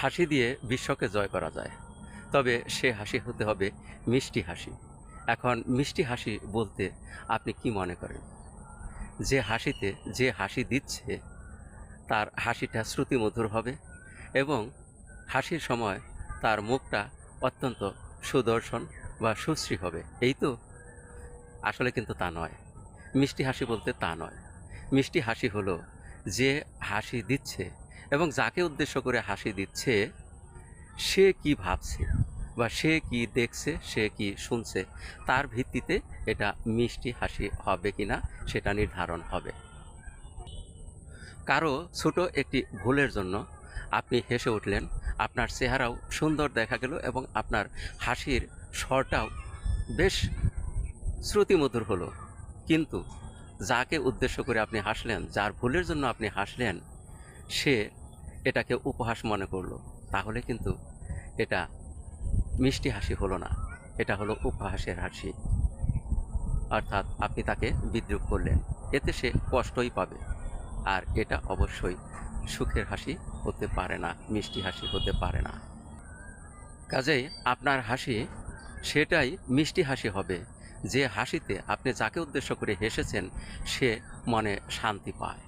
হাসি দিয়ে বিশ্বকে জয় করা যায়, তবে সে হাসি হতে হবে মিষ্টি হাসি। এখন মিষ্টি হাসি বলতে আপনি কি মনে করেন? যে হাসিতে যে হাসি দিচ্ছে তার হাসিটা শ্রুতিমধুর হবে এবং হাসির সময় তার মুখটা অত্যন্ত সুদর্শন বা সুশ্রী হবে, এই তো? আসলে কিন্তু তা নয়। মিষ্টি হাসি বলতে তা নয়। মিষ্টি হাসি হলো যে হাসি দিচ্ছে এবং যাকে উদ্দেশ্য করে হাসি দিচ্ছে সে কি ভাবছে বা সে কি দেখছে, সে কি শুনছে, তার ভিত্তিতে এটা মিষ্টি হাসি হবে কিনা সেটা নির্ধারণ হবে। কারো ছোট একটি ভুলের জন্য আপনি হেসে উঠলেন, আপনার চেহারাও সুন্দর দেখা গেল এবং আপনার হাসির স্বরটাও বেশ শ্রুতিমধুর হলো। কিন্তু যাকে উদ্দেশ্য করে আপনি হাসলেন, যার ভুলের জন্য আপনি হাসলেন, সে এটাকে উপহাস মনে করলো, তাহলে কিন্তু এটা মিষ্টি হাসি হলো না, এটা হলো উপহাসের হাসি। অর্থাৎ আপনি তাকে বিদ্রূপ করলেন, এতে সে কষ্টই পাবে। আর এটা অবশ্যই সুখের হাসি হতে পারে না, মিষ্টি হাসি হতে পারে না। কাজেই আপনার হাসি সেটাই মিষ্টি হাসি হবে যে হাসিতে আপনি যাকে উদ্দেশ্য করে হেসেছেন সে মনে শান্তি পায়।